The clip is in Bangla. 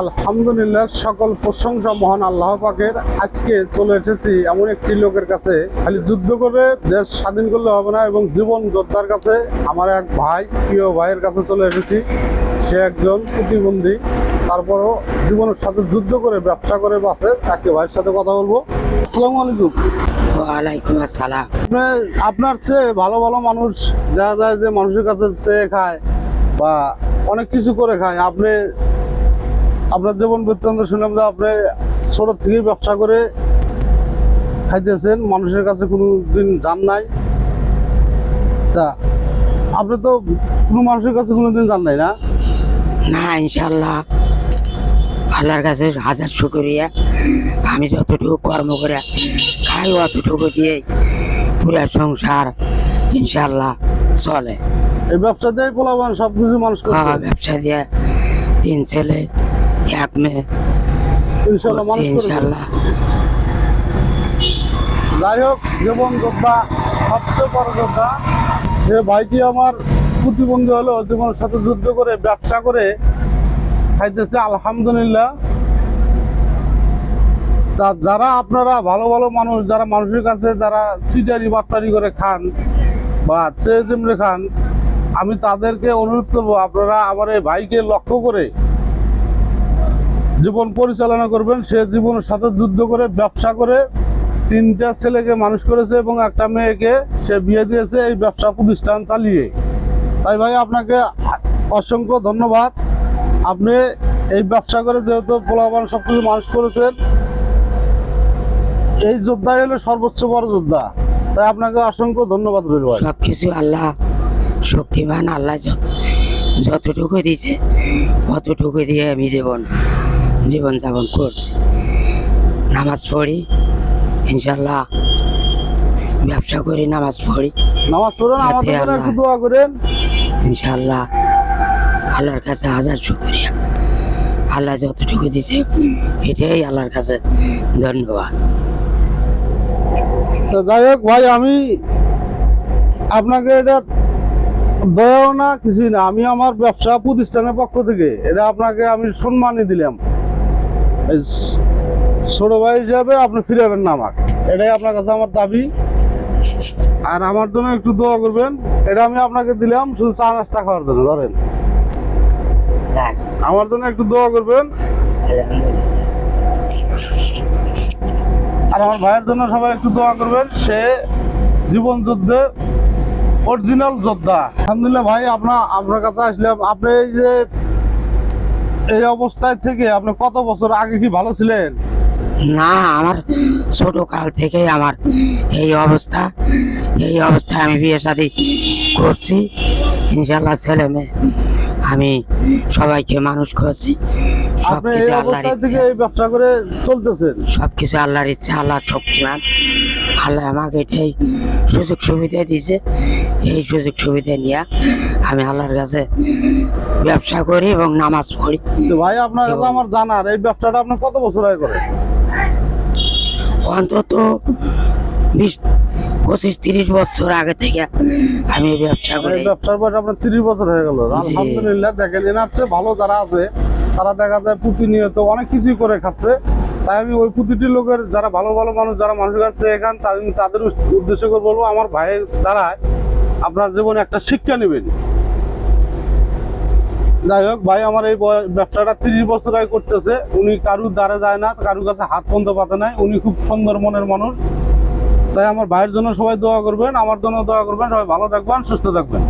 আলহামদুলিল্লাহ, সকল প্রশংসা মহান আল্লাহ পাকের। আজকে চলে এসেছি এমন একটি লোকের কাছে, খালি যুদ্ধ করে দেশ স্বাধীন করলে হবে না, এবং জীবন যোদ্ধার কাছে, আমার এক ভাই, প্রিয় ভাইয়ের কাছে চলে এসেছি। সে একজন প্রতিবন্ধী, তারপরও জীবনের সাথে যুদ্ধ করে ব্যবসা করে বাঁচে। আজকে ভাইয়ের সাথে কথা বলবো। আসসালামু আলাইকুম। ওয়ালাইকুম আসসালাম। আপনার চেয়ে ভালো ভালো মানুষ দেখা যায় যে মানুষের কাছে চেয়ে খায় বা অনেক কিছু করে খায়। আপনার জীবন বৃত্তান্ত শুনলাম যে আপনি ছোট থেকেই ব্যবসা করে খাইতেছেন, মানুষের কাছে কোনো দিন যান নাই। তা আপনি তো কোনো মানুষের কাছে কোনো দিন যান নাই না? না, ইনশাল্লাহ আল্লাহর কাছে হাজার শুকরিয়া। আমি যতটুকু কর্ম করে খাই অতটুকু দিয়ে পুরা সংসার ইনশাল্লাহ চলে। এই ব্যবসা দিয়ে পোলাপান সবকিছু মানুষ করছে। ব্যবসা দিয়ে 3 ছেলে 1 মেয়ে ইনশাল্লাহ মানুষ করছে। ইনশাল্লাহ। যাই হোক, জীবন যোদ্ধা, সবচেয়ে বড় যোদ্ধা। যে ভাইটি আমার প্রতিবন্ধী হলো, জীবনের সাথে যুদ্ধ করে ব্যবসা করে খাইতেছে, আলহামদুলিল্লাহ। তা যারা আপনারা ভালো ভালো মানুষ, যারা মানুষের কাছে যারা চিটারি বাটপারি করে খান বা চেয়ে চেমড়ে খান, আমি তাদেরকে অনুরোধ করবো, আপনারা আমার এই ভাইকে লক্ষ্য করে জীবন পরিচালনা করবেন। সে জীবনের সাথে যুদ্ধ করে ব্যবসা করে 3টা ছেলেকে মানুষ করেছে এবং একটা মেয়েকে সে বিয়ে দিয়েছে এই ব্যবসা প্রতিষ্ঠান চালিয়ে। তাই ভাই আপনাকে অসংখ্য ধন্যবাদ। আপনি এই ব্যবসা করে যেহেতু পোলাপান সবকিছু মানুষ করেছেন, এই যোদ্ধাই হলো সর্বোচ্চ বড় যোদ্ধা। তাই আপনাকে অসংখ্য ধন্যবাদ রইল ভাই। সবকিছু আল্লাহ শক্তিমান, আল্লাহ যতটুকু দিয়েছে অতটুকু দিয়ে আমি জীবন যাপন করছি। নামাজ পড়ি ইনশাল্লাহ, ব্যবসা করি, নামাজ পড়ি। নামাজ পড়েন, আমাদের জন্য একটু দোয়া করেন ইনশাল্লাহ। আল্লাহর কাছে হাজার শুকরিয়া। আল্লাহ যতটুকু দিছে এটাই আল্লাহর কাছে ধন্যবাদ। তো যাই হোক ভাই, আমি আপনাকে এটা দয়াও না কিছুই না, আমি আমার ব্যবসা প্রতিষ্ঠানের পক্ষ থেকে এটা আপনাকে আমি সম্মানই দিলাম। এই ছোট ভাই হিসাবে আপনি ফিরাবেন না আমাকে, এটাই আপনার কাছে আমার দাবি। আর আমার জন্য একটু দোয়া করবেন, এটা আমি আপনাকে দিলাম শুধু চা নাস্তা খাওয়ার জন্য। ধরেন, আমার জন্য একটু দোয়া করবেন। আর আমার ভাইয়ের জন্য সবাই একটু দোয়া করবেন। সে জীবন যুদ্ধে অরিজিনাল যোদ্ধা। আলহামদুলিল্লাহ ভাই, আপনার কাছে আসলাম। আপনি এই যে এই অবস্থায় থেকে আপনি কত বছর আগে কি ভালো ছিলেন? না, আমার ছোট কাল থেকে আমার এই অবস্থা আমি বিয়ে শাদী করছি ইনশাল্লাহ। ছেলে মেয়ে আমি সবাইকে মানুষ করছি। আপনি এই অবস্থা থেকে এই ব্যবসা করে চলতেছেন? সবকিছু আল্লাহর ইচ্ছা, আল্লাহ শক্তিমান। আল্লাহ আমাকে এটাই সুযোগ সুবিধা দিয়েছে। এই সুযোগ সুবিধা নিয়ে আমি আল্লাহর কাছে ব্যবসা করি এবং নামাজ পড়ি। ভাই আপনার কাছে আমার জানার, এই ব্যবসাটা আপনি কত বছর আগে করেন? অন্তত 20-25-30 বছর আগে থেকে আমি ব্যবসা করি। ব্যবসার বয়স আপনার 30 বছর হয়ে গেল। আলহামদুলিল্লাহ। দেখেন, এনার চেয়ে ভালো যারা আছে তারা দেখা যায় প্রতিনিয়ত অনেক কিছুই করে খাচ্ছে। তাই আমি ওই প্রতিটি লোকের, যারা ভালো ভালো মানুষ, যারা মানুষের কাছে এখান, তাদের উদ্দেশ্য করে বলবো, আমার ভাইয়ের দ্বারায় আপনার জীবনে একটা শিক্ষা নেবেন। যাই হোক ভাই, আমার এই ব্যবসাটা 30 বছর আগে করতেছে। উনি কারুর দ্বারা যায় না, কারুর কাছে হাত পর্যন্ত পাতে নাই। উনি খুব সুন্দর মনের মানুষ। তাই আমার ভাইয়ের জন্য সবাই দোয়া করবেন, আমার জন্য দোয়া করবেন। সবাই ভালো থাকবেন, সুস্থ থাকবেন।